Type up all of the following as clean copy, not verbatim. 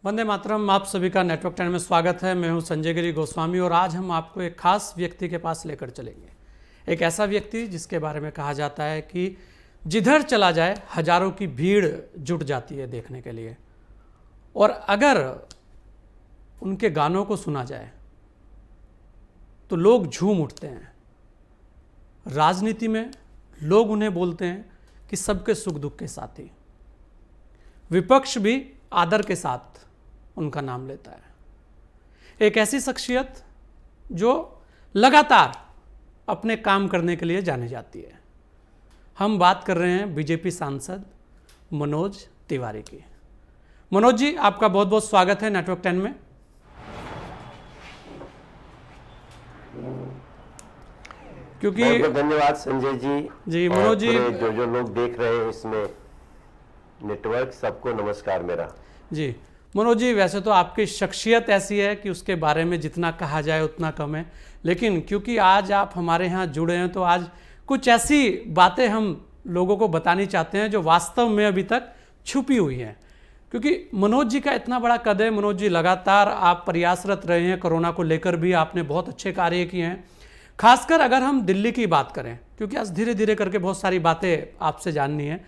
वंदे मातरम। आप सभी का नेटवर्क 10 में स्वागत है। मैं हूं संजय गिरी गोस्वामी और आज हम आपको एक खास व्यक्ति के पास लेकर चलेंगे। एक ऐसा व्यक्ति जिसके बारे में कहा जाता है कि जिधर चला जाए हजारों की भीड़ जुट जाती है देखने के लिए, और अगर उनके गानों को सुना जाए तो लोग झूम उठते हैं। राजनीति में लोग उन्हें बोलते हैं कि सबके सुख दुख के साथी। विपक्ष भी आदर के साथ उनका नाम लेता है। एक ऐसी शख्सियत जो लगातार अपने काम करने के लिए जानी जाती है। हम बात कर रहे हैं बीजेपी सांसद मनोज तिवारी की। मनोज जी, आपका बहुत बहुत स्वागत है नेटवर्क 10 में। क्योंकि बहुत बहुत धन्यवाद संजय जी। जी मनोज जी, जो लोग देख रहे हैं इसमें नेटवर्क, सबको नमस्कार मेरा। जी मनोज जी, वैसे तो आपकी शख्सियत ऐसी है कि उसके बारे में जितना कहा जाए उतना कम है, लेकिन क्योंकि आज आप हमारे यहाँ जुड़े हैं तो आज कुछ ऐसी बातें हम लोगों को बतानी चाहते हैं जो वास्तव में अभी तक छुपी हुई हैं। क्योंकि मनोज जी का इतना बड़ा कद है। मनोज जी, लगातार आप प्रयासरत रहे हैं, कोरोना को लेकर भी आपने बहुत अच्छे कार्य किए हैं। खासकर अगर हम दिल्ली की बात करें, क्योंकि आज धीरे धीरे करके बहुत सारी बातें आपसे जाननी है।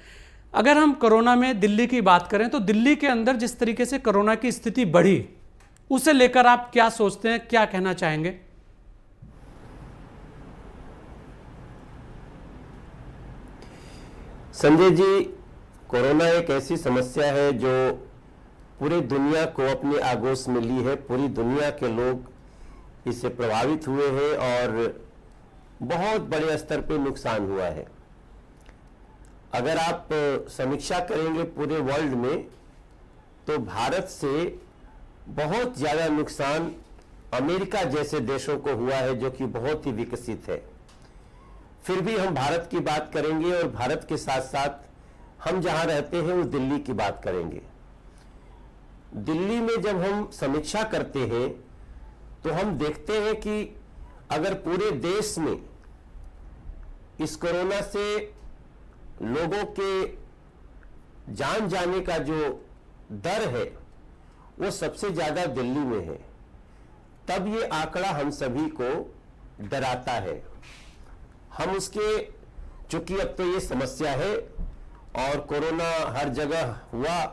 अगर हम कोरोना में दिल्ली की बात करें तो दिल्ली के अंदर जिस तरीके से कोरोना की स्थिति बढ़ी, उसे लेकर आप क्या सोचते हैं, क्या कहना चाहेंगे? संजय जी, कोरोना एक ऐसी समस्या है जो पूरी दुनिया को अपनी आगोश में ली है। पूरी दुनिया के लोग इससे प्रभावित हुए हैं और बहुत बड़े स्तर पे नुकसान हुआ है। अगर आप समीक्षा करेंगे पूरे वर्ल्ड में तो भारत से बहुत ज़्यादा नुकसान अमेरिका जैसे देशों को हुआ है जो कि बहुत ही विकसित है। फिर भी हम भारत की बात करेंगे और भारत के साथ साथ हम जहां रहते हैं वो दिल्ली की बात करेंगे। दिल्ली में जब हम समीक्षा करते हैं तो हम देखते हैं कि अगर पूरे देश में इस कोरोना से लोगों के जान जाने का जो दर है वो सबसे ज्यादा दिल्ली में है, तब ये आंकड़ा हम सभी को डराता है। हम उसके, चूंकि अब तो ये समस्या है और कोरोना हर जगह हुआ,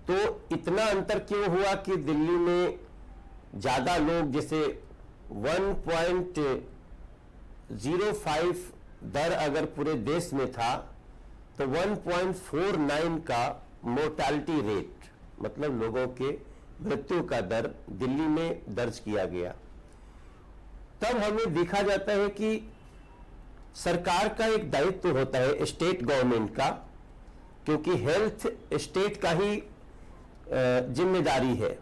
तो इतना अंतर क्यों हुआ कि दिल्ली में ज्यादा लोग, जैसे 1.05 दर अगर पूरे देश में था तो 1.49 का मोर्टालिटी रेट, मतलब लोगों के मृत्यु का दर दिल्ली में दर्ज किया गया। तब हमें देखा जाता है कि सरकार का एक दायित्व होता है, स्टेट गवर्नमेंट का, क्योंकि हेल्थ स्टेट का ही जिम्मेदारी है।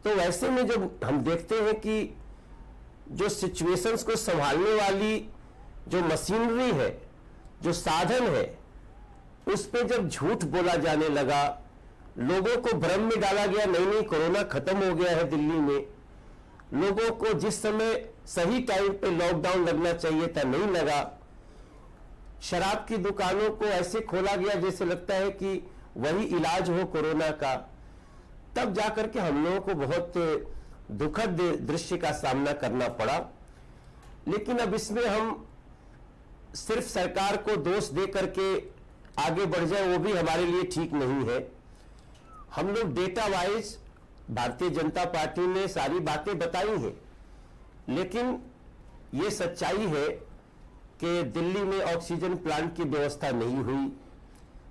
तो वैसे में जब हम देखते हैं कि जो सिचुएशंस को संभालने वाली जो मशीनरी है, जो साधन है, उस पे जब झूठ बोला जाने लगा, लोगों को भ्रम में डाला गया, नहीं कोरोना खत्म हो गया है दिल्ली में, लोगों को जिस समय सही टाइम पे लॉकडाउन लगना चाहिए था नहीं लगा, शराब की दुकानों को ऐसे खोला गया जैसे लगता है कि वही इलाज हो कोरोना का, तब जाकर के हम लोगों को बहुत दुखद दृश्य का सामना करना पड़ा। लेकिन अब इसमें हम सिर्फ सरकार को दोष दे करके आगे बढ़ जाए, वो भी हमारे लिए ठीक नहीं है। हम लोग data wise Bharatiya Janata party ने सारी बातें बताई हैं, लेकिन ये सच्चाई है कि दिल्ली में ऑक्सीजन प्लांट की व्यवस्था नहीं हुई।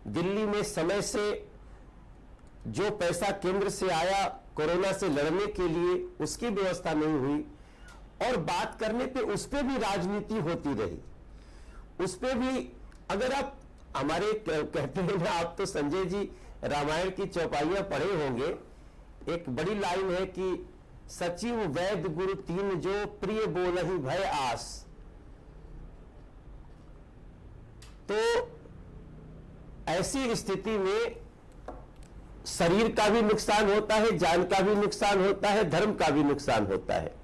दिल्ली में समय से जो पैसा केंद्र से आया कोरोना से लड़ने के लिए, उसकी व्यवस्था नहीं हुई, और बात करने पे उस पे भी राजनीति होती रही। उस पे भी अगर आप हमारे कहते हैं ना, आप तो संजय जी रामायण की चौपाइयां पढ़े होंगे, एक बड़ी लाइन है कि सचिव वैद्य गुरु तीन जो प्रिय बोलहि भय आस। तो ऐसी स्थिति में शरीर का भी नुकसान होता है, जान का भी नुकसान होता है, धर्म का भी नुकसान होता है।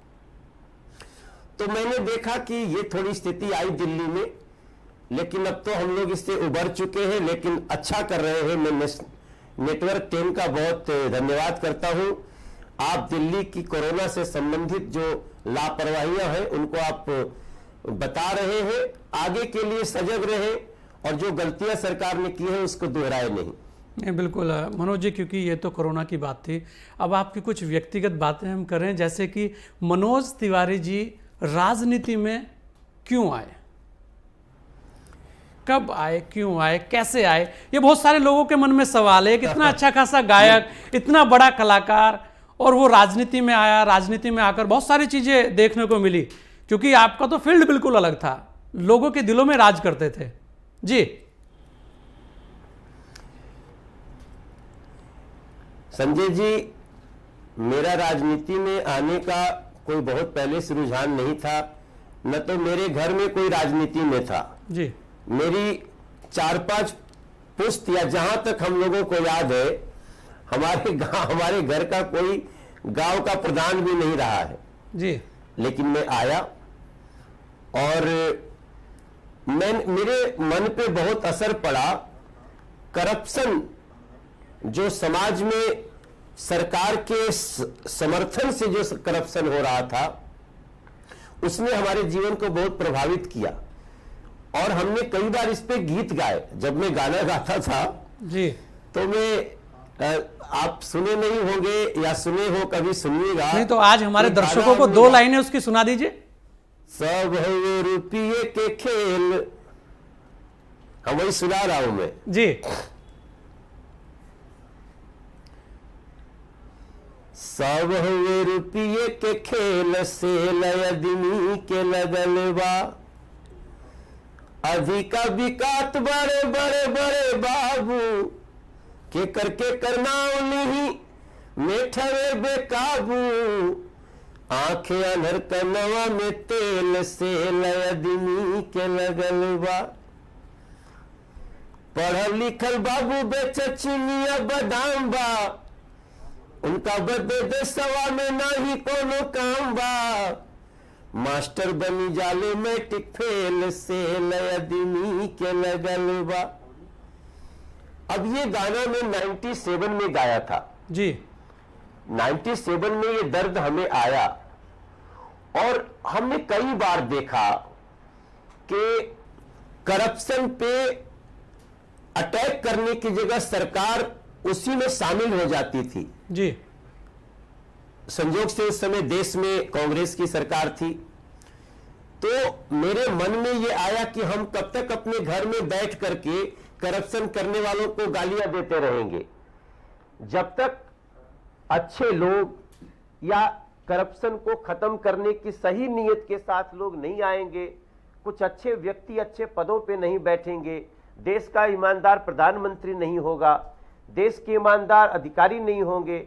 तो मैंने देखा कि ये थोड़ी स्थिति आई दिल्ली में, लेकिन अब तो हम लोग इससे उबर चुके हैं, लेकिन अच्छा कर रहे हैं। मैं नेटवर्क 10 का बहुत धन्यवाद करता हूं। आप दिल्ली की कोरोना से संबंधित जो लापरवाहियां हैं उनको आप बता रहे हैं। आगे के लिए सजग रहे और जो गलतियां सरकार ने की है उसको दोहराए नहीं। बिल्कुल मनोज जी, क्योंकि ये तो कोरोना की बात थी, अब आपकी कुछ व्यक्तिगत बातें हम करें, जैसे कि मनोज तिवारी जी राजनीति में क्यों आए, कब आए, क्यों आए, कैसे आए, ये बहुत सारे लोगों के मन में सवाल है। कितना अच्छा खासा गायक, इतना बड़ा कलाकार, और वो राजनीति में आया, राजनीति में आकर बहुत सारी चीजें देखने को मिली, क्योंकि आपका तो फील्ड बिल्कुल अलग था, लोगों के दिलों में राज करते थे जी। संजय जी, मेरा राजनीति में आने का कोई बहुत पहले से रुझान नहीं था, न तो मेरे घर में कोई राजनीति में था जी। मेरी 4-5 पुश्त या जहां तक हम लोगों को याद है, हमारे घर का कोई गांव का प्रधान भी नहीं रहा है जी। लेकिन मैं आया और मेरे मन पे बहुत असर पड़ा। करप्शन जो समाज में सरकार के समर्थन से जो करप्शन हो रहा था, उसने हमारे जीवन को बहुत प्रभावित किया और हमने कई बार इस पे गीत गाए। जब मैं गाना गाता था जी, तो मैं आप सुने नहीं होंगे या सुने हो, कभी सुनिएगा। नहीं तो आज हमारे दर्शकों को 2 लाइनें उसकी सुना दीजिए। सब है रुपये के खेल, हम वही सुना रहा हूं मैं जी। सब हुए रुपये के खेल से लयदमी के लगल बा, अधिका विकात बड़े बड़े बड़े बाबू के करके करना नहीं मेठवे बेकाबू, आंखें अनहर कनवा में तेल से लयदमी के लगल बा, पढ़ल लिखल बाबू बेच चिनिया बादाम बा, उनका बदे देशवा में नहीं कोनो काम बा, मास्टर बनी जाले मैट्रिक फेल से लयदमी के लगल बा। अब ये गाना मैं 97 में गाया था जी। 97 में ये दर्द हमें आया और हमने कई बार देखा कि करप्शन पे अटैक करने की जगह सरकार उसी में शामिल हो जाती थी जी। संयोग से उस समय देश में कांग्रेस की सरकार थी, तो मेरे मन में ये आया कि हम कब तक अपने घर में बैठ करके करप्शन करने वालों को गालियां देते रहेंगे, जब तक अच्छे लोग या करप्शन को खत्म करने की सही नीयत के साथ लोग नहीं आएंगे, कुछ अच्छे व्यक्ति अच्छे पदों पे नहीं बैठेंगे, देश का ईमानदार प्रधानमंत्री नहीं होगा, देश के ईमानदार अधिकारी नहीं होंगे,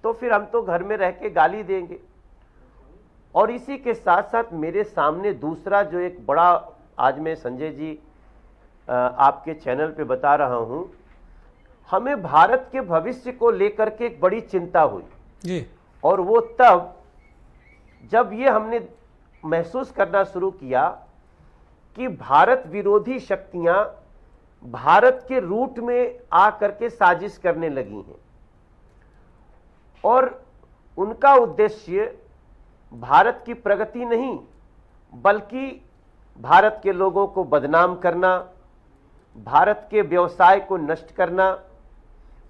तो फिर हम तो घर में रह के गाली देंगे। और इसी के साथ साथ मेरे सामने दूसरा जो एक बड़ा, आज मैं संजय जी आपके चैनल पे बता रहा हूं, हमें भारत के भविष्य को लेकर के एक बड़ी चिंता हुई जी। और वो तब जब ये हमने महसूस करना शुरू किया कि भारत विरोधी शक्तियां भारत के रूट में आकर के साजिश करने लगी हैं और उनका उद्देश्य भारत की प्रगति नहीं बल्कि भारत के लोगों को बदनाम करना, भारत के व्यवसाय को नष्ट करना,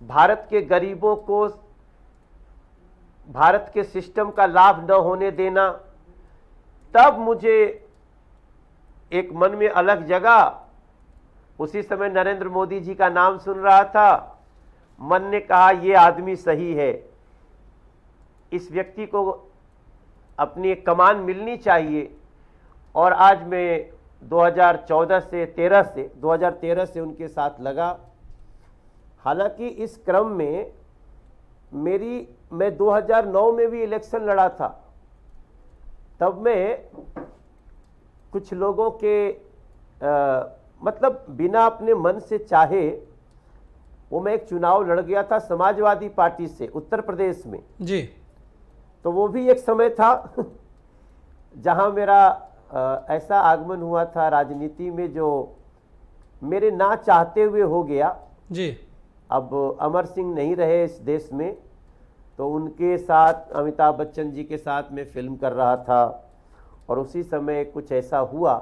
भारत के गरीबों को भारत के सिस्टम का लाभ न होने देना। तब मुझे एक मन में अलग जगह, उसी समय नरेंद्र मोदी जी का नाम सुन रहा था, मन ने कहा ये आदमी सही है, इस व्यक्ति को अपनी एक कमान मिलनी चाहिए। और आज मैं 2013 से उनके साथ लगा। हालांकि इस क्रम में मैं 2009 में भी इलेक्शन लड़ा था, तब मैं कुछ लोगों के मतलब बिना अपने मन से चाहे वो मैं एक चुनाव लड़ गया था समाजवादी पार्टी से उत्तर प्रदेश में जी। तो वो भी एक समय था जहां मेरा ऐसा आगमन हुआ था राजनीति में जो मेरे ना चाहते हुए हो गया जी। अब अमर सिंह नहीं रहे इस देश में, तो उनके साथ अमिताभ बच्चन जी के साथ मैं फिल्म कर रहा था और उसी समय कुछ ऐसा हुआ।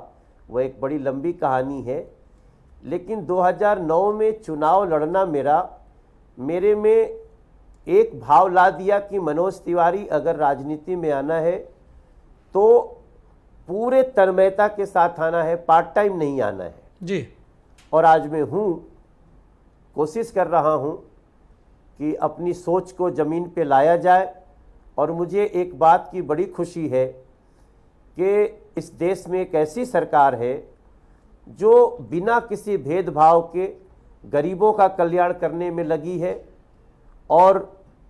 वह एक बड़ी लंबी कहानी है, लेकिन 2009 में चुनाव लड़ना मेरे में एक भाव ला दिया कि मनोज तिवारी अगर राजनीति में आना है तो पूरे तन्मयता के साथ आना है, पार्ट टाइम नहीं आना है जी। और आज मैं कोशिश कर रहा हूँ कि अपनी सोच को ज़मीन पे लाया जाए। और मुझे एक बात की बड़ी खुशी है कि इस देश में एक ऐसी सरकार है जो बिना किसी भेदभाव के गरीबों का कल्याण करने में लगी है और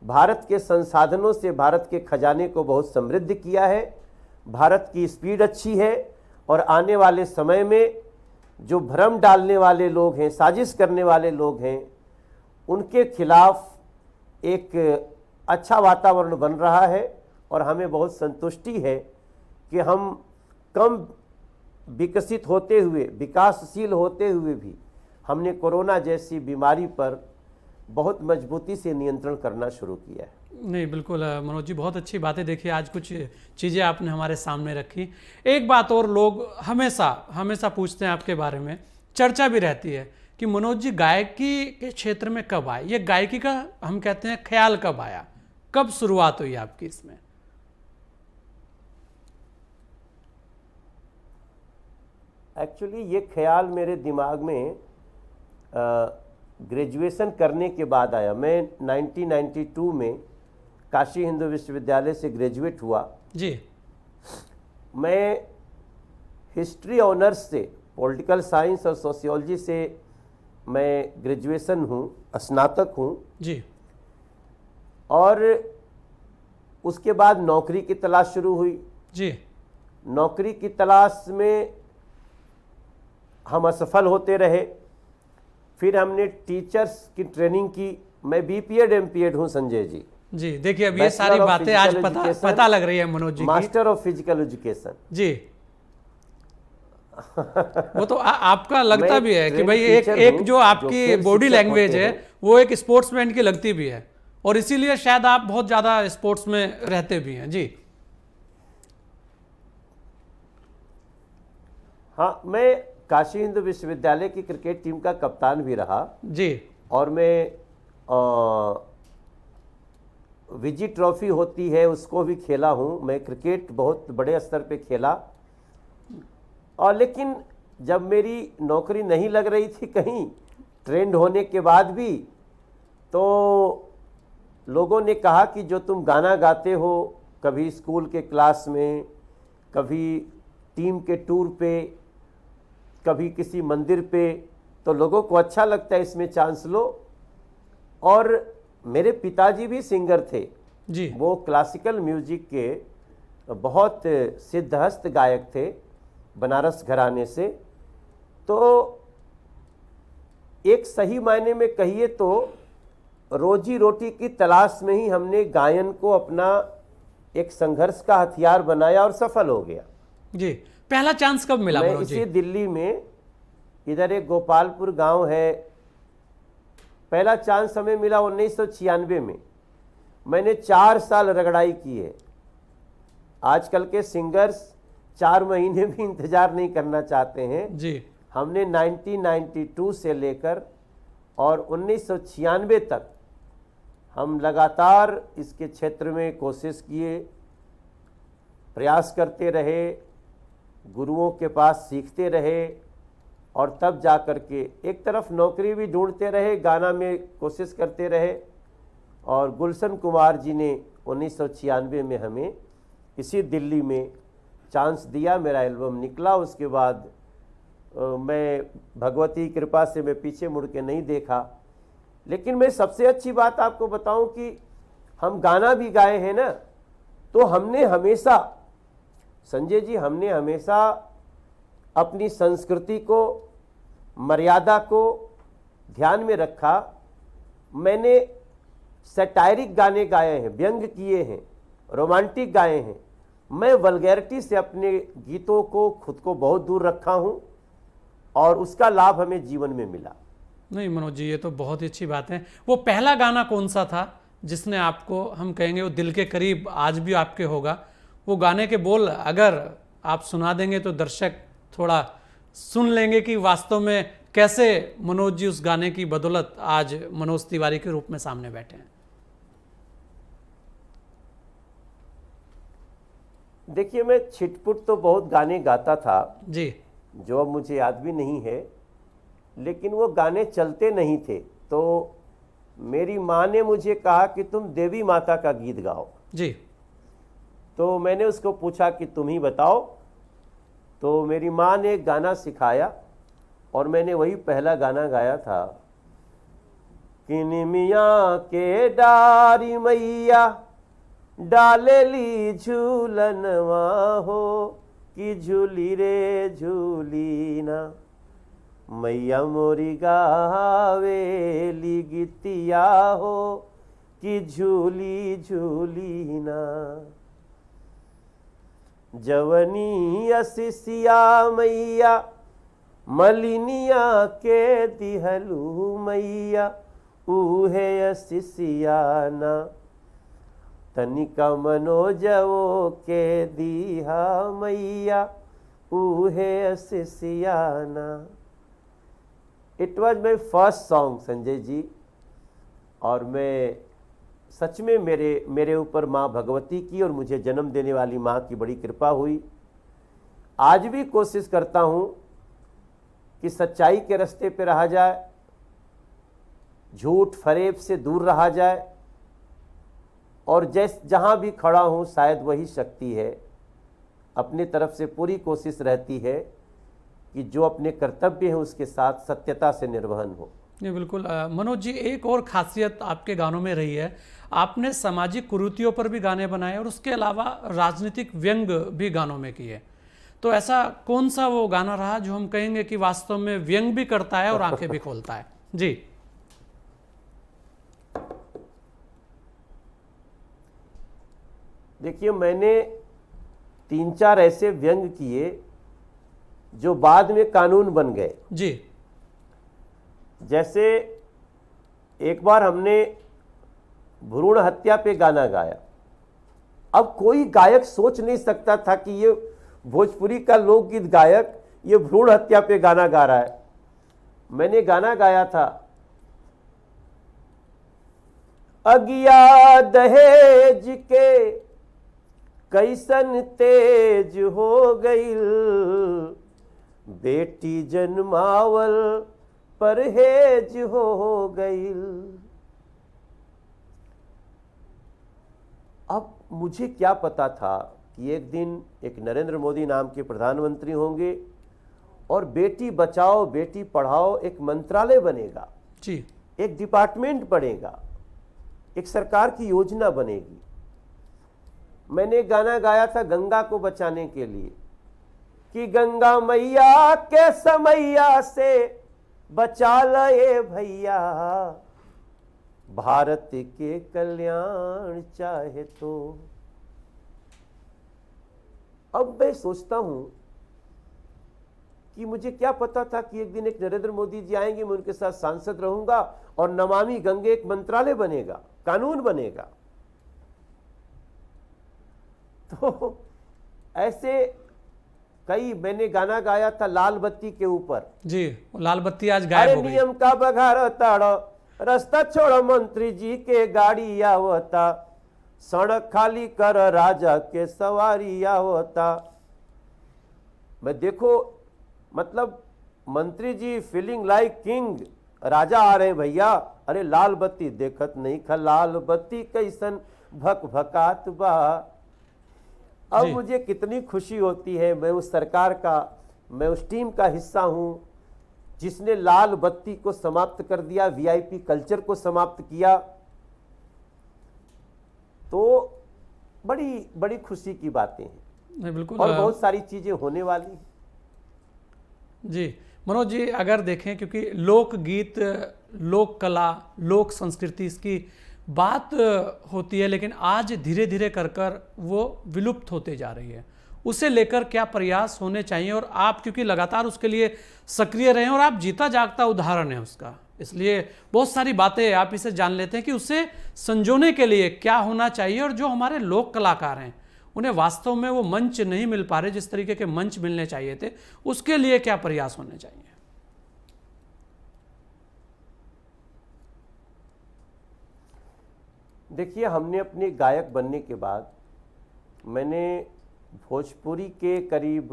भारत के संसाधनों से भारत के खजाने को बहुत समृद्ध किया है। भारत की स्पीड अच्छी है और आने वाले समय में जो भ्रम डालने वाले लोग हैं, साजिश करने वाले लोग हैं, उनके खिलाफ एक अच्छा वातावरण बन रहा है और हमें बहुत संतुष्टि है कि हम कम विकसित होते हुए, विकासशील होते हुए भी हमने कोरोना जैसी बीमारी पर बहुत मजबूती से नियंत्रण करना शुरू किया है। नहीं, बिल्कुल मनोज जी, बहुत अच्छी बातें। देखिए, आज कुछ चीज़ें आपने हमारे सामने रखी। एक बात और लोग हमेशा पूछते हैं आपके बारे में, चर्चा भी रहती है कि मनोज जी गायकी के क्षेत्र में कब आए, ये गायकी का हम कहते हैं ख्याल कब आया, कब शुरुआत हुई आपकी इसमें? एक्चुअली ये ख्याल मेरे दिमाग में ग्रेजुएशन करने के बाद आया। मैं 1992 में काशी हिंदू विश्वविद्यालय से ग्रेजुएट हुआ जी। मैं हिस्ट्री ऑनर्स से, पॉलिटिकल साइंस और सोशियोलॉजी से मैं ग्रेजुएशन हूँ, स्नातक हूँ जी। और उसके बाद नौकरी की तलाश शुरू हुई जी। नौकरी की तलाश में हम असफल होते रहे। फिर हमने टीचर्स की ट्रेनिंग की। मैं बीपीएड एमपीएड हूँ संजय जी। जी, देखिए अब ये सारी बातें आज पता लग रही है मनोज जी की। मास्टर ऑफ फिजिकल एजुकेशन जी। वो तो आपका लगता भी है कि भाई एक जो आपकी बॉडी लैंग्वेज है वो एक स्पोर्ट्समैन की लगती भी है और इसीलिए शायद आप बहुत ज्यादा स्पोर्ट्स में रहते भी हैं। जी हाँ, मैं काशी हिंदू विश्वविद्यालय की क्रिकेट टीम का कप्तान भी रहा जी। और मैं विजय ट्रॉफी होती है उसको भी खेला हूँ। मैं क्रिकेट बहुत बड़े स्तर पे खेला और लेकिन जब मेरी नौकरी नहीं लग रही थी कहीं, ट्रेंड होने के बाद भी, तो लोगों ने कहा कि जो तुम गाना गाते हो, कभी स्कूल के क्लास में, कभी टीम के टूर पे, कभी किसी मंदिर पे, तो लोगों को अच्छा लगता है, इसमें चांस लो। और मेरे पिताजी भी सिंगर थे जी। वो क्लासिकल म्यूजिक के बहुत सिद्धहस्त गायक थे, बनारस घराने से। तो एक सही मायने में कहिए तो रोजी रोटी की तलाश में ही हमने गायन को अपना एक संघर्ष का हथियार बनाया और सफल हो गया। जी, पहला चांस कब मिला? मैं इसी दिल्ली में, इधर एक गोपालपुर गांव है, पहला चांस हमें मिला 1996 में। मैंने 4 साल रगड़ाई की है। आजकल के सिंगर्स 4 महीने भी इंतजार नहीं करना चाहते हैं जी। हमने 1992 से लेकर और 1996 तक हम लगातार इसके क्षेत्र में कोशिश किए, प्रयास करते रहे, गुरुओं के पास सीखते रहे और तब जा कर के एक तरफ नौकरी भी ढूंढते रहे, गाना में कोशिश करते रहे। और गुलशन कुमार जी ने 1996 में हमें इसी दिल्ली में चांस दिया, मेरा एल्बम निकला। उसके बाद मैं भगवती कृपा से मैं पीछे मुड़ के नहीं देखा। लेकिन मैं सबसे अच्छी बात आपको बताऊं कि हम गाना भी गाए हैं ना, तो हमने हमेशा, संजय जी, हमने हमेशा अपनी संस्कृति को, मर्यादा को ध्यान में रखा। मैंने सैटायरिक गाने गाए हैं, व्यंग किए हैं, रोमांटिक गाए हैं। मैं वल्गैरिटी से अपने गीतों को, खुद को बहुत दूर रखा हूं और उसका लाभ हमें जीवन में मिला। नहीं मनोज जी, ये तो बहुत ही अच्छी बात है। वो पहला गाना कौन सा था जिसने आपको, हम कहेंगे वो दिल के करीब आज भी आपके होगा? वो गाने के बोल अगर आप सुना देंगे तो दर्शक थोड़ा सुन लेंगे कि वास्तव में कैसे मनोज जी उस गाने की बदौलत आज मनोज तिवारी के रूप में सामने बैठे हैं। देखिए, मैं छिटपुट तो बहुत गाने गाता था जी जो अब मुझे याद भी नहीं है, लेकिन वो गाने चलते नहीं थे। तो मेरी माँ ने मुझे कहा कि तुम देवी माता का गीत गाओ। जी तो मैंने उसको पूछा कि तुम ही बताओ। तो मेरी माँ ने एक गाना सिखाया और मैंने वही पहला गाना गाया था कि निमिया के डारी मैया डालेली झूलनवा हो, कि झूली रे झूली ना मैया मोरी गावेली गीतिया हो, कि झूली झूली ना। जवनी असिसिया मैया मलिनिया के दिहलू मैया, ऊहे असिसिया ना तनिका मनोजवो के दीहा मैया, ऊहे असिसिया ना। It was my first song Sanjay ji, और मैं सच में मेरे ऊपर माँ भगवती की और मुझे जन्म देने वाली माँ की बड़ी कृपा हुई। आज भी कोशिश करता हूँ कि सच्चाई के रास्ते पे रहा जाए, झूठ फरेब से दूर रहा जाए, और जहाँ भी खड़ा हूँ शायद वही शक्ति है, अपने तरफ से पूरी कोशिश रहती है कि जो अपने कर्तव्य है उसके साथ सत्यता से निर्वहन हो। नहीं बिल्कुल मनोज जी, एक और खासियत आपके गानों में रही है, आपने सामाजिक कुरीतियों पर भी गाने बनाए और उसके अलावा राजनीतिक व्यंग भी गानों में किए। तो ऐसा कौन सा वो गाना रहा जो हम कहेंगे कि वास्तव में व्यंग भी करता है और आंखें भी खोलता है? जी देखिए, मैंने 3-4 ऐसे व्यंग किए जो बाद में कानून बन गए। जी जैसे एक बार हमने भ्रूण हत्या पे गाना गाया। अब कोई गायक सोच नहीं सकता था कि ये भोजपुरी का लोकगीत गायक ये भ्रूण हत्या पे गाना गा रहा है। मैंने गाना गाया था, अगिया दहेज के कैसन तेज हो गईल, बेटी जन्मावल परहेज हो गईल। अब मुझे क्या पता था कि एक दिन एक नरेंद्र मोदी नाम के प्रधानमंत्री होंगे और बेटी बचाओ बेटी पढ़ाओ एक मंत्रालय बनेगा, जी एक डिपार्टमेंट बनेगा, एक सरकार की योजना बनेगी। मैंने गाना गाया था गंगा को बचाने के लिए कि गंगा मैया के समैया से बचा ले भैया, भारत के कल्याण चाहे तो। अब मैं सोचता हूं कि मुझे क्या पता था कि एक दिन एक नरेंद्र मोदी जी आएंगे, मैं उनके साथ सांसद रहूंगा और नमामि गंगे एक मंत्रालय बनेगा, कानून बनेगा। तो ऐसे कई, मैंने गाना गाया था लाल बत्ती के ऊपर। जी, लाल बत्ती आज गायब हो गई। नियम का बघार ताड़ो, रास्ता छोड़ो मंत्री जी के गाड़ी आवता, सड़क खाली कर राजा के सवारी आवता। मैं देखो, मतलब मंत्री जी फीलिंग लाइक किंग, राजा आ रहे भैया। अरे लाल बत्ती देखत नहीं खा, लाल बत्ती कैसन भक भकात बा। अब मुझे कितनी खुशी होती है, मैं उस सरकार का, मैं उस टीम का हिस्सा हूं जिसने लाल बत्ती को समाप्त कर दिया, वीआईपी कल्चर को समाप्त किया। तो बड़ी बड़ी खुशी की बातें हैं। बिल्कुल, और बहुत सारी चीजें होने वाली हैं। जी मनोज जी, अगर देखें क्योंकि लोकगीत, लोक कला, लोक संस्कृति इसकी बात होती है, लेकिन आज धीरे धीरे कर वो विलुप्त होते जा रही है। उसे लेकर क्या प्रयास होने चाहिए। और आप क्योंकि लगातार उसके लिए सक्रिय रहे हैं और आप जीता जागता उदाहरण है उसका, इसलिए बहुत सारी बातें आप इसे जान लेते हैं कि उसे संजोने के लिए क्या होना चाहिए। और जो हमारे लोक कलाकार हैं उन्हें वास्तव में वो मंच नहीं मिल पा रहे जिस तरीके के मंच मिलने चाहिए थे, उसके लिए क्या प्रयास होने चाहिए। देखिए, हमने अपने गायक बनने के बाद मैंने भोजपुरी के करीब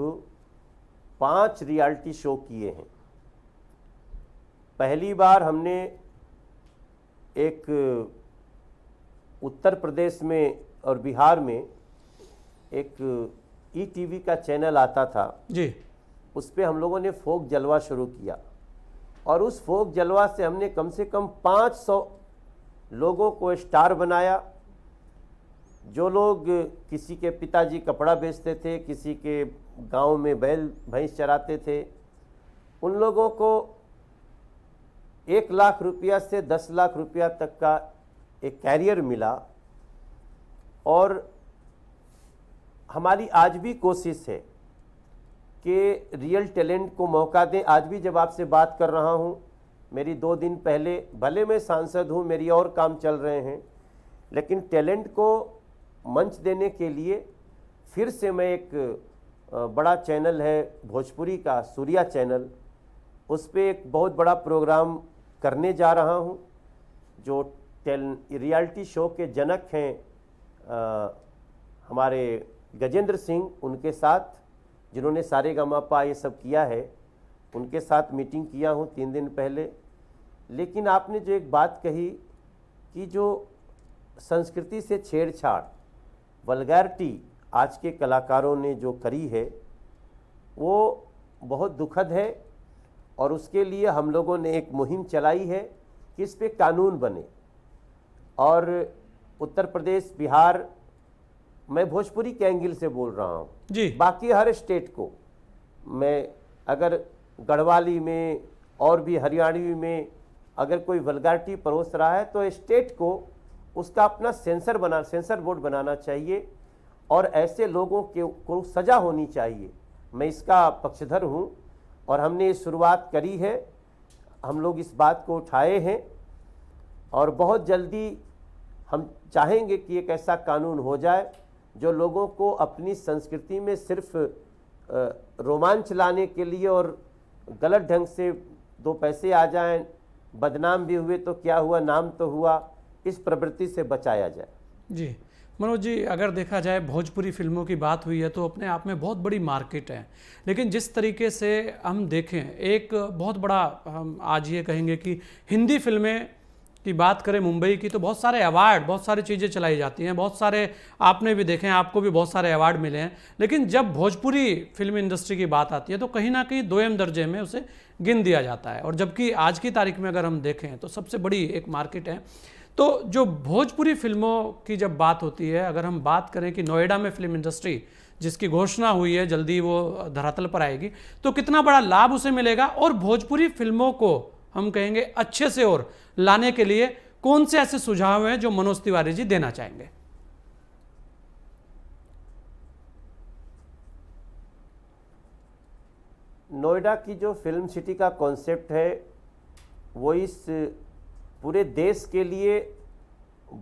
5 रियलिटी शो किए हैं। पहली बार हमने एक उत्तर प्रदेश में और बिहार में एक ईटीवी का चैनल आता था जी, उस पर हम लोगों ने फोक जलवा शुरू किया और उस फोक जलवा से हमने कम से कम 500 लोगों को स्टार बनाया। जो लोग किसी के पिताजी कपड़ा बेचते थे, किसी के गांव में बैल भैंस चराते थे, उन लोगों को 1 लाख रुपया से 10 लाख रुपया तक का एक कैरियर मिला। और हमारी आज भी कोशिश है कि रियल टैलेंट को मौका दें। आज भी जब आपसे बात कर रहा हूं, मेरी 2 दिन पहले, भले मैं सांसद हूं, मेरी और काम चल रहे हैं, लेकिन टैलेंट को मंच देने के लिए फिर से मैं एक बड़ा चैनल है भोजपुरी का, सूर्या चैनल, उस पर एक बहुत बड़ा प्रोग्राम करने जा रहा हूं। जो रियलिटी शो के जनक हैं हमारे गजेंद्र सिंह, उनके साथ, जिन्होंने सारेगामापा ये सब किया है, उनके साथ मीटिंग किया हूँ 3 दिन पहले। लेकिन आपने जो एक बात कही कि जो संस्कृति से छेड़छाड़, वल्गैरिटी आज के कलाकारों ने जो करी है, वो बहुत दुखद है। और उसके लिए हम लोगों ने एक मुहिम चलाई है कि इस पे कानून बने। और उत्तर प्रदेश, बिहार, मैं भोजपुरी के एंगल से बोल रहा हूँ जी, बाकी हर स्टेट को मैं, अगर गढ़वाली में और भी हरियाणवी में अगर कोई वल्गैरिटी परोस रहा है तो स्टेट को उसका अपना सेंसर बोर्ड बनाना चाहिए और ऐसे लोगों को सज़ा होनी चाहिए। मैं इसका पक्षधर हूँ और हमने ये शुरुआत करी है। हम लोग इस बात को उठाए हैं और बहुत जल्दी हम चाहेंगे कि एक ऐसा कानून हो जाए जो लोगों को अपनी संस्कृति में सिर्फ रोमांच लाने के लिए और गलत ढंग से 2 पैसे आ जाएं, बदनाम भी हुए तो क्या हुआ, नाम तो हुआ, इस प्रवृत्ति से बचाया जाए। जी मनोज जी, अगर देखा जाए भोजपुरी फिल्मों की बात हुई है तो अपने आप में बहुत बड़ी मार्केट है, लेकिन जिस तरीके से हम देखें, एक बहुत बड़ा, हम आज ये कहेंगे कि हिंदी फिल्में की बात करें मुंबई की, तो बहुत सारे अवार्ड, बहुत सारी चीज़ें चलाई जाती हैं, बहुत सारे आपने भी देखे हैं, आपको भी बहुत सारे अवार्ड मिले हैं। लेकिन जब भोजपुरी फिल्म इंडस्ट्री की बात आती है तो कहीं ना कहीं 2म दर्जे में उसे गिन दिया जाता है। और जबकि आज की तारीख में अगर हम देखें तो सबसे बड़ी एक मार्केट है। तो जो भोजपुरी फिल्मों की जब बात होती है, अगर हम बात करें कि नोएडा में फिल्म इंडस्ट्री जिसकी घोषणा हुई है, जल्दी वो धरातल पर आएगी, तो कितना बड़ा लाभ उसे मिलेगा और भोजपुरी फिल्मों को हम कहेंगे अच्छे से और लाने के लिए कौन से ऐसे सुझाव हैं जो मनोज तिवारी जी देना चाहेंगे? नोएडा की जो फिल्म सिटी का कॉन्सेप्ट है वो इस पूरे देश के लिए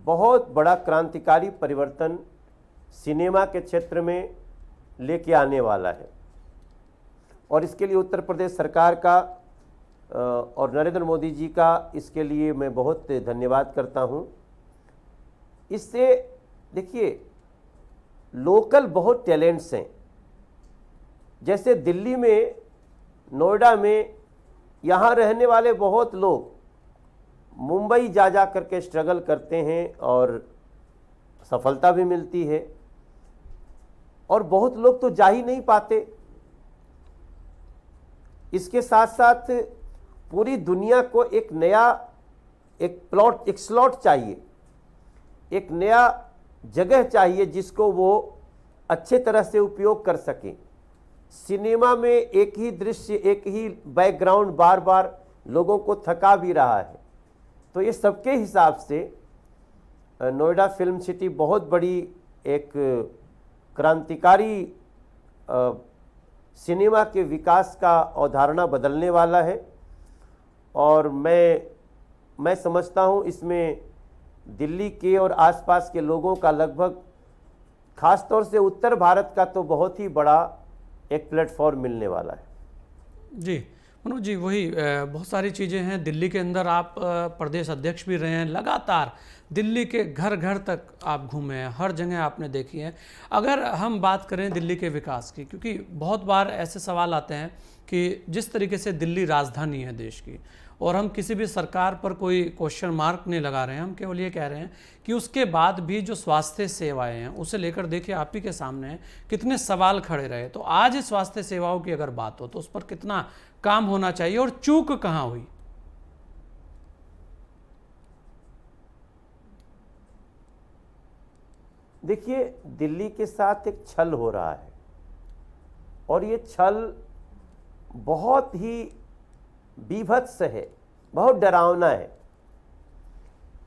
बहुत बड़ा क्रांतिकारी परिवर्तन सिनेमा के क्षेत्र में लेके आने वाला है। और इसके लिए उत्तर प्रदेश सरकार का और नरेंद्र मोदी जी का इसके लिए मैं बहुत धन्यवाद करता हूं। इससे देखिए, लोकल बहुत टैलेंट्स हैं। जैसे दिल्ली में, नोएडा में, यहाँ रहने वाले बहुत लोग मुंबई जा करके स्ट्रगल करते हैं और सफलता भी मिलती है। और बहुत लोग तो जा ही नहीं पाते। इसके साथ साथ पूरी दुनिया को एक नया एक स्लॉट चाहिए, एक नया जगह चाहिए जिसको वो अच्छे तरह से उपयोग कर सके। सिनेमा में एक ही दृश्य, एक ही बैकग्राउंड बार बार लोगों को थका भी रहा है। तो ये सबके हिसाब से नोएडा फिल्म सिटी बहुत बड़ी एक क्रांतिकारी सिनेमा के विकास का अवधारणा बदलने वाला है। और मैं समझता हूँ इसमें दिल्ली के और आसपास के लोगों का लगभग, खासतौर से उत्तर भारत का तो बहुत ही बड़ा एक प्लेटफॉर्म मिलने वाला है। जी मनोज जी, वही बहुत सारी चीज़ें हैं। दिल्ली के अंदर आप प्रदेश अध्यक्ष भी रहे हैं, लगातार दिल्ली के घर घर तक आप घूमे हैं, हर जगह आपने देखी है। अगर हम बात करें दिल्ली के विकास की, क्योंकि बहुत बार ऐसे सवाल आते हैं कि जिस तरीके से दिल्ली राजधानी है देश की, और हम किसी भी सरकार पर कोई क्वेश्चन मार्क नहीं लगा रहे हैं, हम केवल ये कह रहे हैं कि उसके बाद भी जो स्वास्थ्य सेवाएं हैं उसे लेकर देखिए आप ही के सामने हैं कितने सवाल खड़े रहे। तो आज इस स्वास्थ्य सेवाओं की अगर बात हो तो उस पर कितना काम होना चाहिए और चूक कहाँ हुई? देखिए, दिल्ली के साथ एक छल हो रहा है और ये छल बहुत ही बीभत्स है, बहुत डरावना है।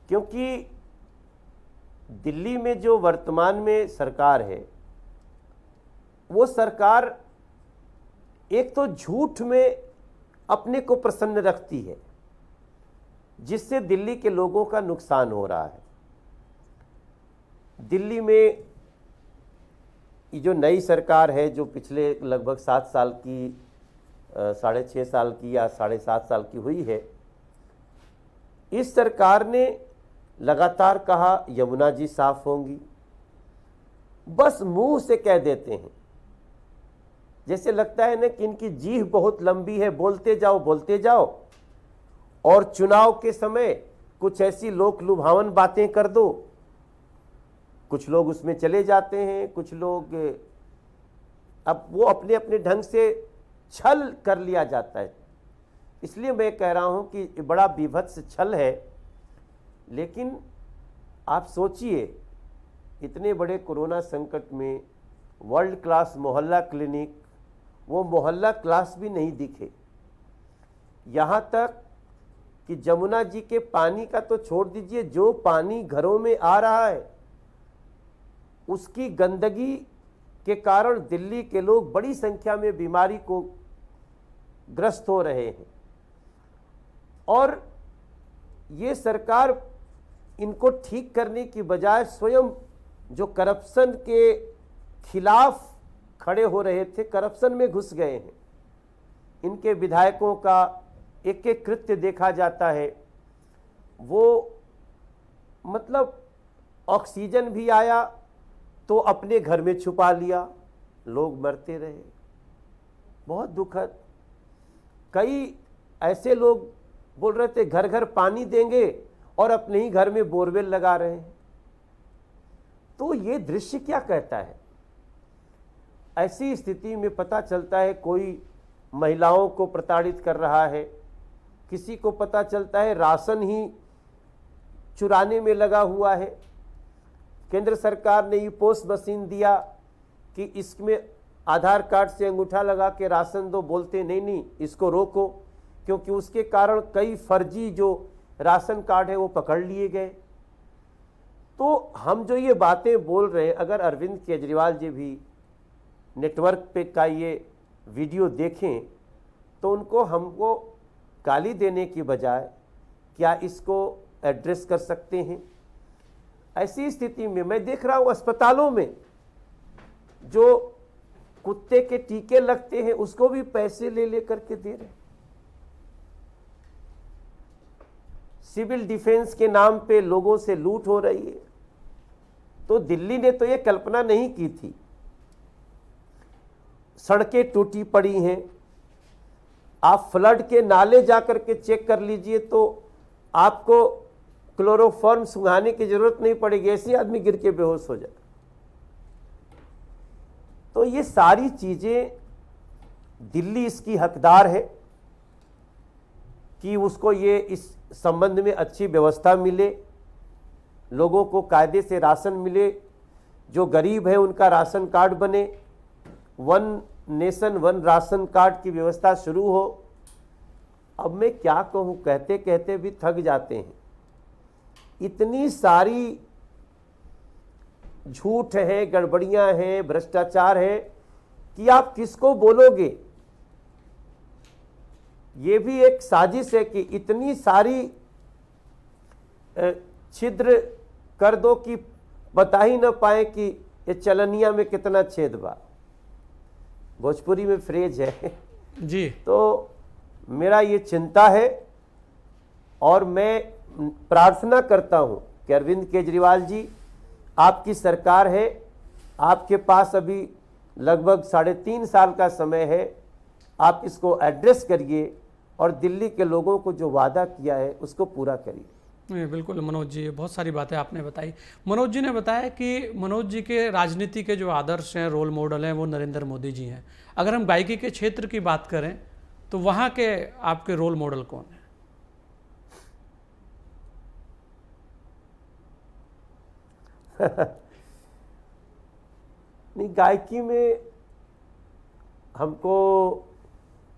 क्योंकि दिल्ली में जो वर्तमान में सरकार है, वो सरकार एक तो झूठ में अपने को प्रसन्न रखती है, जिससे दिल्ली के लोगों का नुकसान हो रहा है। दिल्ली में ये जो नई सरकार है, जो पिछले लगभग 7 साल की, 6.5 साल की या 7.5 साल की हुई है, इस सरकार ने लगातार कहा यमुना जी साफ होंगी, बस मुंह से कह देते हैं। जैसे लगता है ना कि इनकी जीभ बहुत लंबी है, बोलते जाओ, और चुनाव के समय कुछ ऐसी लोक लुभावन बातें कर दो, कुछ लोग उसमें चले जाते हैं, कुछ लोग, अब वो अपने अपने ढंग से छल कर लिया जाता है। इसलिए मैं कह रहा हूं कि बड़ा बीभत्स छल है। लेकिन आप सोचिए, इतने बड़े कोरोना संकट में वर्ल्ड क्लास मोहल्ला क्लिनिक, वो मोहल्ला क्लास भी नहीं दिखे। यहाँ तक कि जमुना जी के पानी का तो छोड़ दीजिए, जो पानी घरों में आ रहा है उसकी गंदगी के कारण दिल्ली के लोग बड़ी संख्या में बीमारी को ग्रस्त हो रहे हैं। और ये सरकार इनको ठीक करने की बजाय स्वयं जो करप्शन के खिलाफ खड़े हो रहे थे, करप्शन में घुस गए हैं। इनके विधायकों का एक एक कृत्य देखा जाता है। वो मतलब ऑक्सीजन भी आया तो अपने घर में छुपा लिया, लोग मरते रहे। बहुत दुखद। कई ऐसे लोग बोल रहे थे घर घर पानी देंगे और अपने ही घर में बोरवेल लगा रहे हैं। तो ये दृश्य क्या कहता है? ऐसी स्थिति में पता चलता है कोई महिलाओं को प्रताड़ित कर रहा है, किसी को पता चलता है राशन ही चुराने में लगा हुआ है। केंद्र सरकार ने ये पोस्ट मशीन दिया कि इसमें आधार कार्ड से अंगूठा लगा के राशन दो, बोलते नहीं इसको रोको, क्योंकि उसके कारण कई फर्जी जो राशन कार्ड है वो पकड़ लिए गए। तो हम जो ये बातें बोल रहे हैं, अगर अरविंद केजरीवाल जी भी नेटवर्क पे का ये वीडियो देखें तो उनको हमको गाली देने की बजाय क्या इसको एड्रेस कर सकते हैं। ऐसी स्थिति में मैं देख रहा हूं अस्पतालों में जो कुत्ते के टीके लगते हैं उसको भी पैसे ले लेकर के दे रहे हैं। सिविल डिफेंस के नाम पे लोगों से लूट हो रही है। तो दिल्ली ने तो ये कल्पना नहीं की थी। सड़कें टूटी पड़ी हैं, आप फ्लड के नाले जाकर के चेक कर लीजिए तो आपको क्लोरोफॉर्म सुंघाने की जरूरत नहीं पड़ेगी, ऐसे आदमी गिर के बेहोश हो जाए। तो ये सारी चीजें दिल्ली इसकी हकदार है कि उसको ये इस संबंध में अच्छी व्यवस्था मिले, लोगों को कायदे से राशन मिले, जो गरीब है उनका राशन कार्ड बने, one nation one ration card की व्यवस्था शुरू हो। अब मैं क्या कहूं, कहते कहते भी थक जाते हैं। इतनी सारी झूठ है, गड़बड़ियां हैं, भ्रष्टाचार है कि आप किसको बोलोगे। ये भी एक साजिश है कि इतनी सारी छिद्र कर दो कि बता ही न पाए कि ये चलनिया में कितना छेद बा। भोजपुरी में फ्रेज है जी। तो मेरा ये चिंता है और मैं प्रार्थना करता हूं कि अरविंद केजरीवाल जी, आपकी सरकार है, आपके पास अभी लगभग 3.5 साल का समय है, आप इसको एड्रेस करिए और दिल्ली के लोगों को जो वादा किया है उसको पूरा करिए। नहीं, बिल्कुल मनोज जी, बहुत सारी बातें आपने बताई। मनोज जी ने बताया कि मनोज जी के राजनीति के जो आदर्श हैं, रोल मॉडल हैं, वो नरेंद्र मोदी जी हैं। अगर हम गायकी के क्षेत्र की बात करें तो वहाँ के आपके रोल मॉडल कौन हैं? नहीं, गायकी में हमको,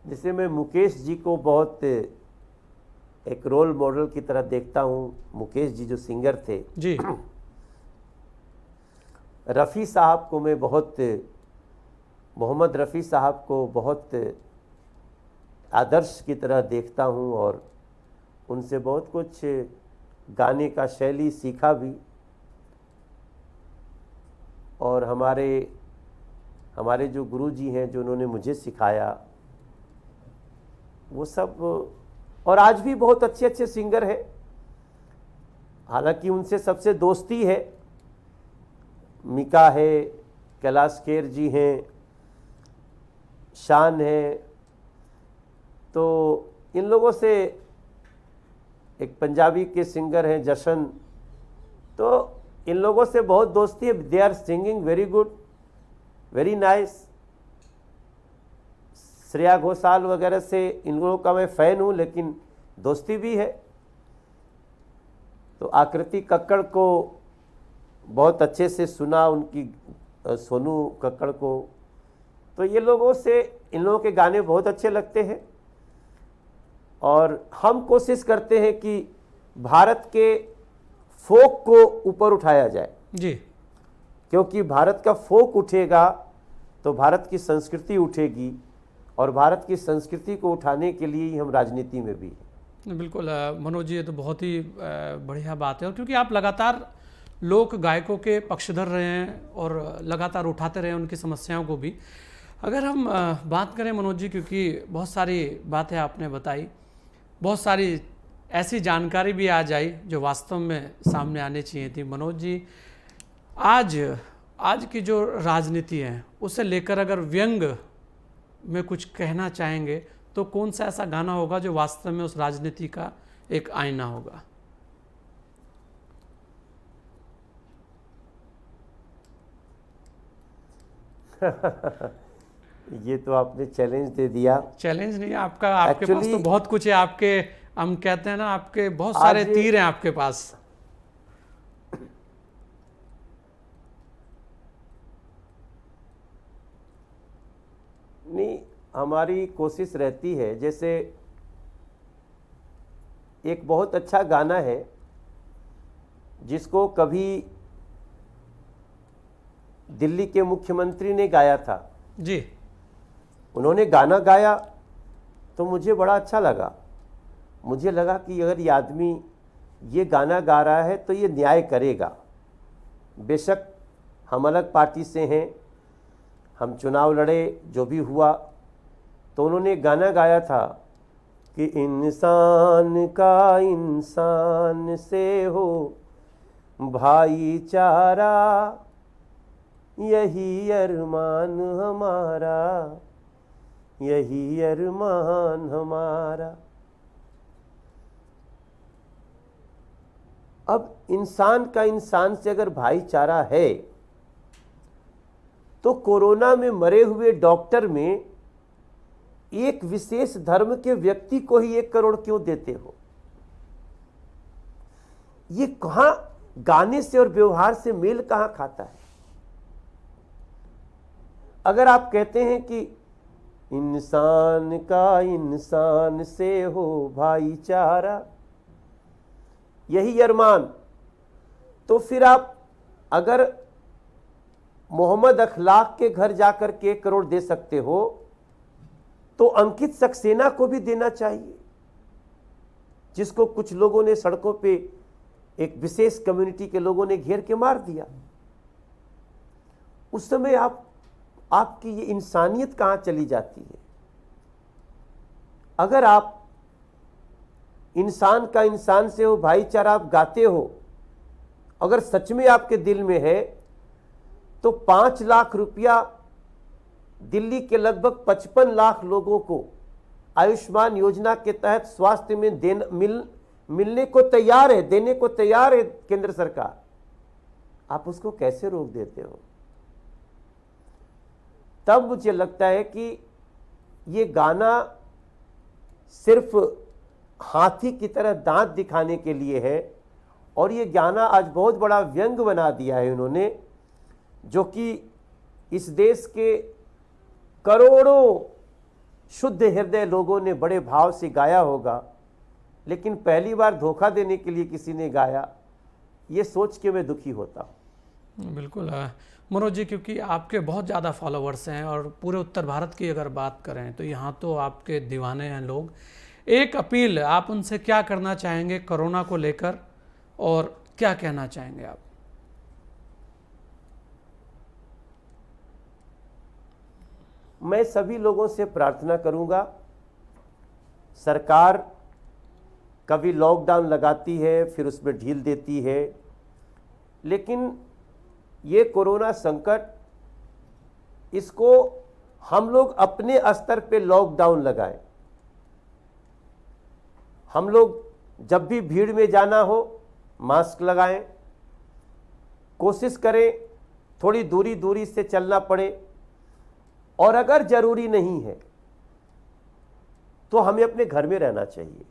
जैसे मैं मुकेश जी को बहुत एक रोल मॉडल की तरह देखता हूँ। मुकेश जी जो सिंगर थे जी। रफ़ी साहब को मैं बहुत, मोहम्मद रफ़ी साहब को बहुत आदर्श की तरह देखता हूँ और उनसे बहुत कुछ गाने का शैली सीखा भी। और हमारे जो गुरु जी हैं, जो उन्होंने मुझे सिखाया, वो सब, और आज भी बहुत अच्छे अच्छे सिंगर हैं। हालांकि उनसे सबसे दोस्ती है, मीका है, कैलाश खेर जी हैं, शान है, तो इन लोगों से, एक पंजाबी के सिंगर हैं जशन, तो इन लोगों से बहुत दोस्ती है। They are singing very good, very nice. Shreya Ghoshal वगैरह से इन लोगों का मैं फ़ैन हूँ, लेकिन दोस्ती भी है। तो आकृति कक्कड़ को बहुत अच्छे से सुना, उनकी सोनू कक्कड़ को, तो ये लोगों से, इन लोगों के गाने बहुत अच्छे लगते हैं। और हम कोशिश करते हैं कि भारत के फोक को ऊपर उठाया जाए जी। क्योंकि भारत का फोक उठेगा तो भारत की संस्कृति उठेगी, और भारत की संस्कृति को उठाने के लिए ही हम राजनीति में भी हैं। बिल्कुल मनोज जी, ये तो बहुत ही बढ़िया बात है, और क्योंकि आप लगातार लोक गायकों के पक्षधर रहे हैं और लगातार उठाते रहे उनकी समस्याओं को भी। अगर हम बात करें मनोज जी, क्योंकि बहुत सारी बातें आपने बताई, बहुत सारी ऐसी जानकारी भी आ जाई जो वास्तव में सामने आनी चाहिए थी। मनोज जी, आज की जो राजनीति है उसे लेकर अगर व्यंग में कुछ कहना चाहेंगे तो कौन सा ऐसा गाना होगा जो वास्तव में उस राजनीति का एक आईना होगा? ये तो आपने चैलेंज दे दिया। चैलेंज नहीं है आपका, आपके पास तो बहुत कुछ है। आपके, हम कहते हैं ना, आपके बहुत सारे तीर हैं आपके पास। नहीं, हमारी कोशिश रहती है, जैसे एक बहुत अच्छा गाना है जिसको कभी दिल्ली के मुख्यमंत्री ने गाया था जी। उन्होंने गाना गाया तो मुझे बड़ा अच्छा लगा। मुझे लगा कि अगर ये आदमी ये गाना गा रहा है तो ये न्याय करेगा। बेशक हम अलग पार्टी से हैं, हम चुनाव लड़े, जो भी हुआ, तो उन्होंने गाना गाया था कि इंसान का इंसान से हो भाईचारा, यही अरमान हमारा, यही अरमान हमारा। अब इंसान का इंसान से अगर भाईचारा है तो कोरोना में मरे हुए डॉक्टर में एक विशेष धर्म के व्यक्ति को ही 1 करोड़ क्यों देते हो? ये कहां गाने से और व्यवहार से मेल कहां खाता है? अगर आप कहते हैं कि इंसान का इंसान से हो भाईचारा, यही अरमान, तो फिर आप अगर मोहम्मद अखलाक के घर जाकर के 1 करोड़ दे सकते हो तो अंकित सक्सेना को भी देना चाहिए, जिसको कुछ लोगों ने सड़कों पे, एक विशेष कम्युनिटी के लोगों ने घेर के मार दिया। उस समय आपकी ये इंसानियत कहां चली जाती है? अगर आप इंसान का इंसान से हो, भाईचारा आप गाते हो, अगर सच में आपके दिल में है, तो 5 लाख रुपया दिल्ली के लगभग 55 लाख लोगों को आयुष्मान योजना के तहत स्वास्थ्य में मिलने को तैयार है, देने को तैयार है केंद्र सरकार। आप उसको कैसे रोक देते हो? तब मुझे लगता है कि ये गाना सिर्फ हाथी की तरह दांत दिखाने के लिए है, और ये गाना आज बहुत बड़ा व्यंग बना दिया है उन्होंने, जो कि इस देश के करोड़ों शुद्ध हृदय लोगों ने बड़े भाव से गाया होगा, लेकिन पहली बार धोखा देने के लिए किसी ने गाया, ये सोच के मैं दुखी होता हूँ। बिल्कुल मनोज जी, क्योंकि आपके बहुत ज़्यादा फॉलोअर्स हैं और पूरे उत्तर भारत की अगर बात करें तो यहाँ तो आपके दीवाने हैं लोग। एक अपील, आप उनसे क्या करना चाहेंगे कोरोना को लेकर, और क्या कहना चाहेंगे आप? मैं सभी लोगों से प्रार्थना करूंगा, सरकार कभी लॉकडाउन लगाती है, फिर उसमें ढील देती है, लेकिन ये कोरोना संकट, इसको हम लोग अपने स्तर पे लॉकडाउन लगाएं। हम लोग जब भी भीड़ में जाना हो मास्क लगाएं, कोशिश करें थोड़ी दूरी से चलना पड़े, और अगर जरूरी नहीं है तो हमें अपने घर में रहना चाहिए।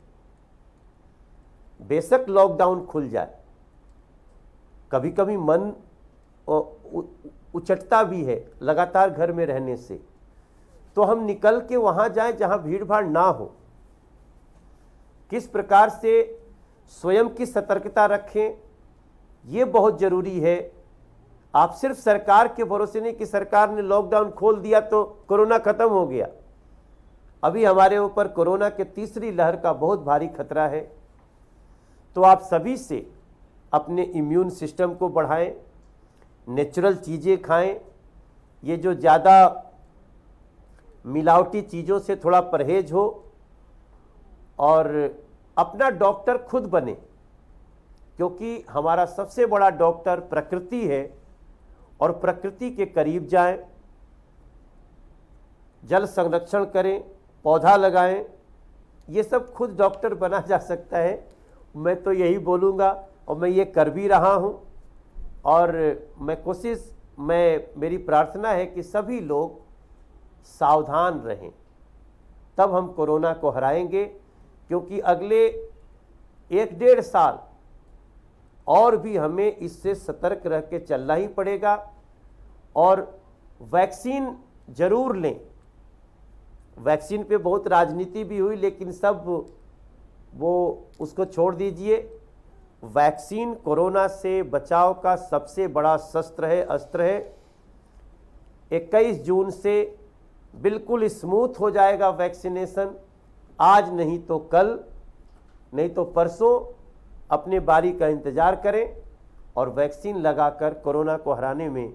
बेशक लॉकडाउन खुल जाए, कभी कभी मन उचटता भी है लगातार घर में रहने से, तो हम निकल के वहां जाएं जहां भीड़ भाड़ ना हो। किस प्रकार से स्वयं की सतर्कता रखें, ये बहुत जरूरी है। आप सिर्फ सरकार के भरोसे नहीं कि सरकार ने लॉकडाउन खोल दिया तो कोरोना खत्म हो गया। अभी हमारे ऊपर कोरोना के तीसरी लहर का बहुत भारी खतरा है। तो आप सभी से अपने इम्यून सिस्टम को बढ़ाएं, नेचुरल चीज़ें खाएं, ये जो ज़्यादा मिलावटी चीज़ों से थोड़ा परहेज हो, और अपना डॉक्टर खुद बने, क्योंकि हमारा सबसे बड़ा डॉक्टर प्रकृति है, और प्रकृति के करीब जाएं, जल संरक्षण करें, पौधा लगाएं, ये सब खुद डॉक्टर बना जा सकता है। मैं तो यही बोलूँगा, और मैं ये कर भी रहा हूँ, और मेरी प्रार्थना है कि सभी लोग सावधान रहें, तब हम कोरोना को हराएंगे। क्योंकि अगले 1-1.5 साल और भी हमें इससे सतर्क रह के चलना ही पड़ेगा, और वैक्सीन जरूर लें। वैक्सीन पे बहुत राजनीति भी हुई, लेकिन सब वो उसको छोड़ दीजिए। वैक्सीन कोरोना से बचाव का सबसे बड़ा अस्त्र है। 21 जून से बिल्कुल स्मूथ हो जाएगा वैक्सीनेशन। आज नहीं तो कल, नहीं तो परसों अपने बारी का इंतजार करें, और वैक्सीन लगाकर कोरोना को हराने में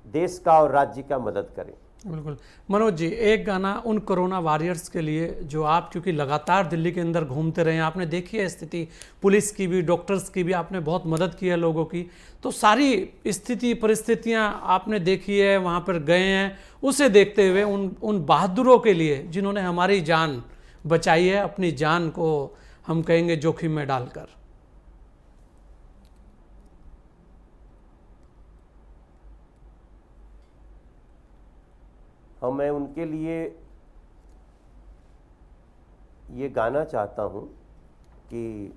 देश का और राज्य का मदद करें। बिल्कुल मनोज जी, एक गाना उन कोरोना वॉरियर्स के लिए जो आप, क्योंकि लगातार दिल्ली के अंदर घूमते रहे हैं, आपने देखी है स्थिति, पुलिस की भी, डॉक्टर्स की भी, आपने बहुत मदद की है लोगों की, तो सारी स्थिति परिस्थितियां आपने देखी है, वहां पर गए हैं। उसे देखते हुए उन बहादुरों के लिए जिन्होंने हमारी जान बचाई है, अपनी जान को हम कहेंगे जोखिम में डालकर, और मैं उनके लिए ये गाना चाहता हूँ कि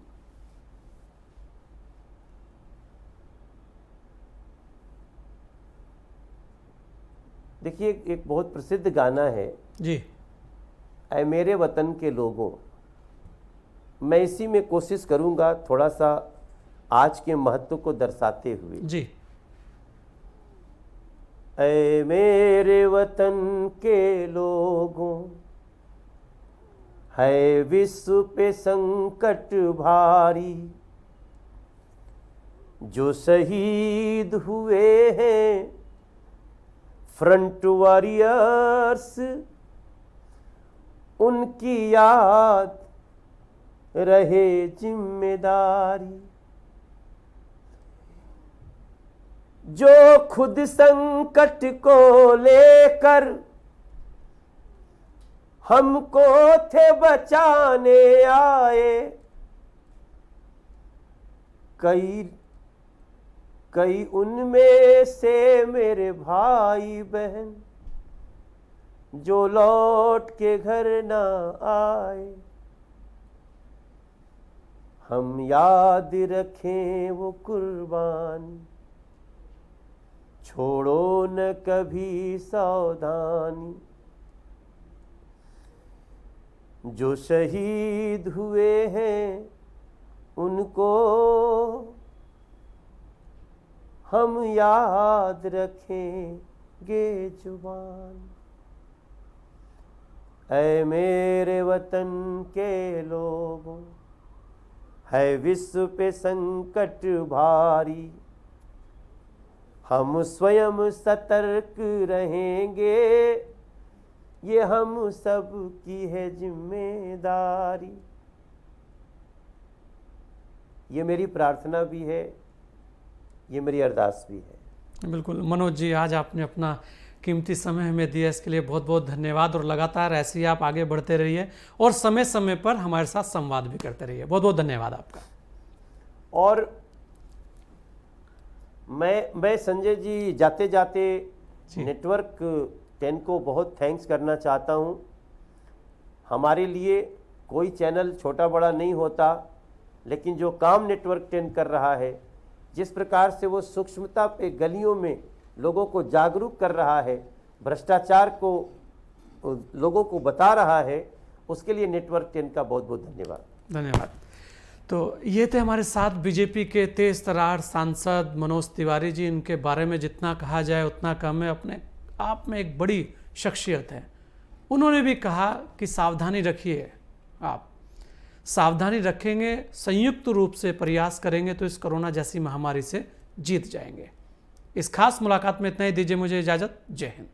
देखिए, एक बहुत प्रसिद्ध गाना है जी, ऐ मेरे वतन के लोगों। मैं इसी में कोशिश करूँगा थोड़ा सा आज के महत्व को दर्शाते हुए। जी, ऐ मेरे वतन के लोगों, है विश्व पे संकट भारी, जो शहीद हुए हैं फ्रंट वॉरियर्स, उनकी याद रहे जिम्मेदारी। जो खुद संकट को लेकर हमको थे बचाने आए, कई उनमें से मेरे भाई बहन जो लौट के घर ना आए। हम याद रखें वो कुर्बानी, छोड़ो न कभी सावधानी। जो शहीद हुए हैं उनको हम याद रखेंगे जुबान। ऐ मेरे वतन के लोगों, है विश्व पे संकट भारी, हम स्वयं सतर्क रहेंगे, ये हम सब की है जिम्मेदारी। ये मेरी प्रार्थना भी है, ये मेरी अरदास भी है। बिल्कुल मनोज जी, आज आपने अपना कीमती समय हमें दिया, इसके लिए बहुत बहुत धन्यवाद। और लगातार ऐसे ही आप आगे बढ़ते रहिए और समय समय पर हमारे साथ संवाद भी करते रहिए। बहुत बहुत धन्यवाद आपका। और मैं संजय जी जाते जाते नेटवर्क 10 को बहुत थैंक्स करना चाहता हूँ। हमारे लिए कोई चैनल छोटा बड़ा नहीं होता, लेकिन जो काम नेटवर्क 10 कर रहा है, जिस प्रकार से वो सूक्ष्मता पे गलियों में लोगों को जागरूक कर रहा है, भ्रष्टाचार को लोगों को बता रहा है, उसके लिए नेटवर्क 10 का बहुत बहुत धन्यवाद। धन्यवाद। तो ये थे हमारे साथ बीजेपी के तेज तर्रार सांसद मनोज तिवारी जी। इनके बारे में जितना कहा जाए उतना कम है। अपने आप में एक बड़ी शख्सियत है। उन्होंने भी कहा कि सावधानी रखिए, आप सावधानी रखेंगे, संयुक्त रूप से प्रयास करेंगे तो इस कोरोना जैसी महामारी से जीत जाएंगे। इस खास मुलाकात में इतना ही। दीजिए मुझे इजाज़त। जय हिंद।